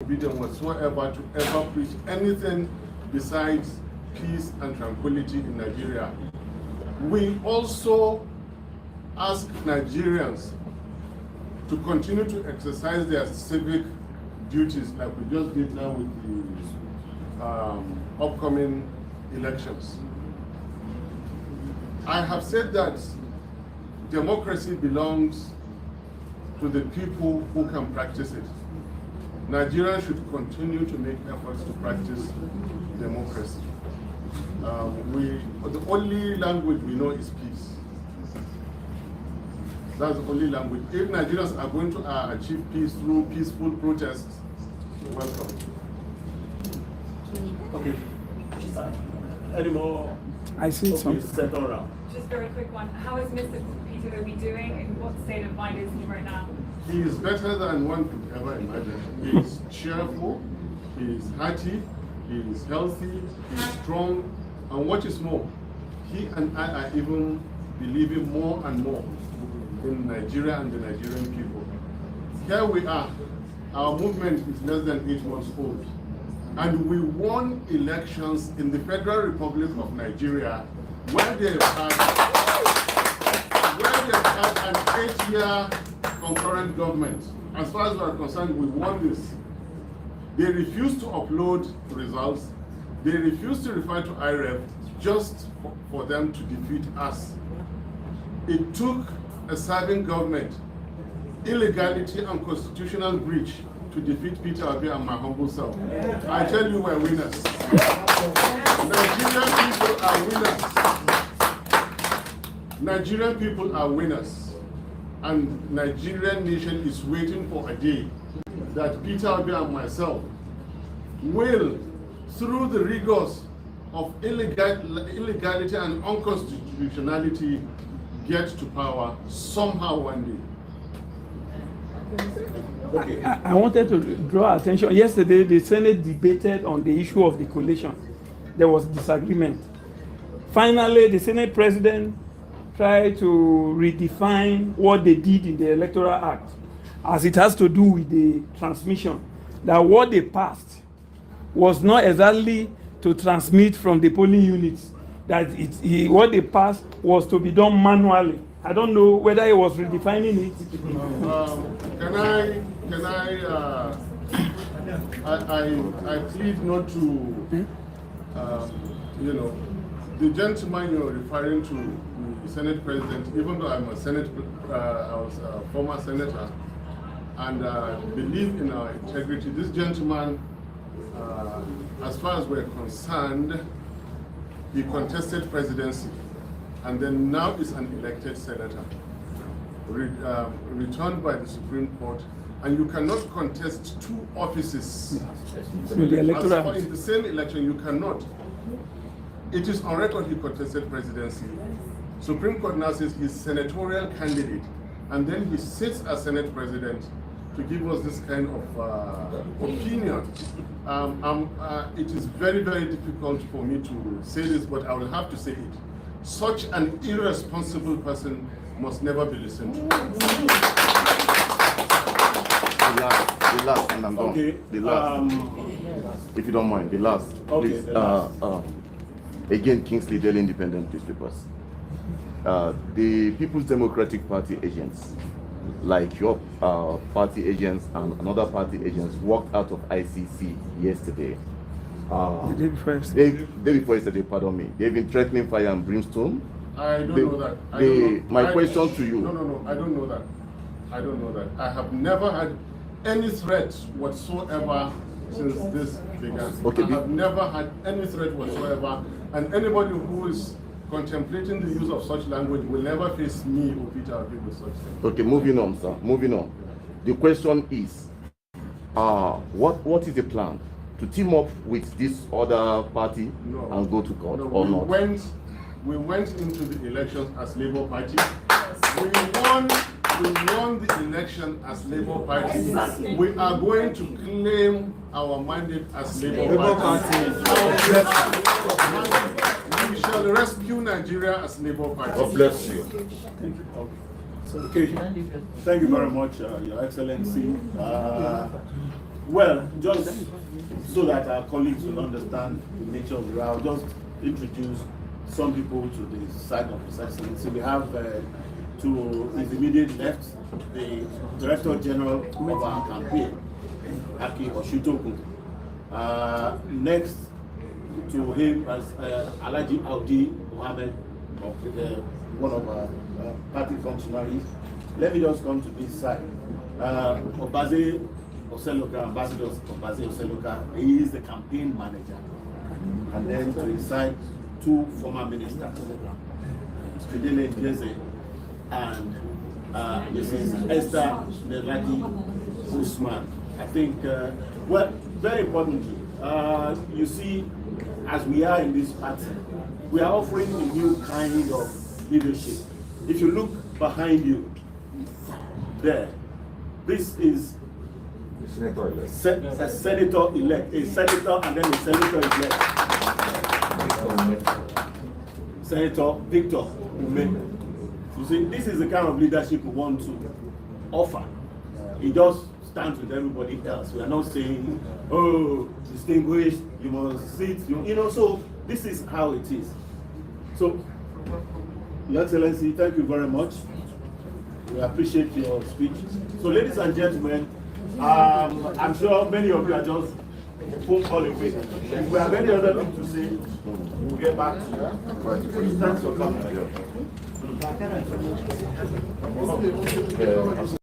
forbidden whatsoever to ever preach anything besides peace and tranquility in Nigeria. We also ask Nigerians to continue to exercise their civic duties like we just did now with the upcoming elections. I have said that democracy belongs to the people who can practice it. Nigerians should continue to make efforts to practice democracy. The only language we know is peace. That's the only language. If Nigerians are going to achieve peace through peaceful protests, welcome. Okay. Any more? I see some. Second round. Just a very quick one. How is Mr. Peter Obi doing, and what state of mind is he right now? He is better than one could ever imagine. He is cheerful, he is hearty, he is healthy, he is strong, and what is more, he and I are even believing more and more in Nigeria and the Nigerian people. Here we are. Our movement is less than 8 months old, and we won elections in the Federal Republic of Nigeria where they had an 8-year concurrent government. As far as we are concerned, we won this. They refused to upload results. They refused to refer to IREF just for them to defeat us. It took a serving government, illegality and constitutional breach to defeat Peter Obi and my humble self. I tell you, we're winners. Nigerian people are winners. Nigerian people are winners. And Nigerian nation is waiting for a day that Peter Obi and myself will, through the rigors of illegality and unconstitutionality, get to power somehow one day. Okay. I wanted to draw attention. Yesterday, the Senate debated on the issue of the coalition. There was disagreement. Finally, the Senate president tried to redefine what they did in the Electoral Act, as it has to do with the transmission. That what they passed was not exactly to transmit from the polling units. That what they passed was to be done manually. I don't know whether he was redefining it. I plead not to, the gentleman you're referring to, the Senate President, even though I'm a I was a former senator, and believe in our integrity, this gentleman, as far as we're concerned, he contested presidency, and then now is an elected senator, returned by the Supreme Court, and you cannot contest 2 offices In the electoral. in the same election. You cannot. It is on record he contested presidency. Supreme Court now says he's senatorial candidate, and then he sits as Senate President to give us this kind of opinion. It is very, very difficult for me to say this, but I will have to say it. Such an irresponsible person must never be listened to. The last, and I'm done. Okay. The last, if you don't mind, the last. Okay, Please, the last. again, Kingsley Daily Independent newspapers. The People's Democratic Party agents, like your party agents and another party agents, walked out of ICC yesterday. The day before yesterday. Day before yesterday, pardon me. They've been threatening fire and brimstone. I don't know that. I don't know. My question to you. No, I don't know that. I don't know that. I have never had any threat whatsoever since this began. Okay, I have never had any threat whatsoever, and anybody who is contemplating the use of such language will never face me or Peter Obi with such things. Okay, moving on, sir. Moving on. The question is, what is the plan? To team up with this other party and go to court or not? We went into the elections as Labour Party. We won the election as Labour Party. We are going to claim our mandate as Labour Party. We shall rescue Nigeria as Labour Party. God bless you. Okay. Thank you very much, Your Excellency. Well, just so that our colleagues will understand the nature of the role, I'll just introduce some people to the side of His Excellency. We have to his immediate left, the Director General of our campaign, Aki Oshitoku. Next to him as Alhaji Audi Mohammed, one of our party functionaries. Let me just come to this side. Obaze Oseloka, Ambassador Obaze Oseloka, he is the campaign manager. And then to his side, two former ministers, Fidele Jeze and Mrs. Esther Neraki Usman. I think, well, very importantly, you see, as we are in this party, we are offering a new kind of leadership. If you look behind you, there, this is a senator-elect, a senator and then a senator-elect. Senator Victor Ume. You see, this is the kind of leadership we want to offer. It just stands with everybody else. We are not saying, oh, distinguished, you must sit, you know, so this is how it is. So, Your Excellency, thank you very much. We appreciate your speech. So, ladies and gentlemen, I'm sure many of you are just phone call away. If we have any other thing to say, we'll get back to you. Thanks for coming.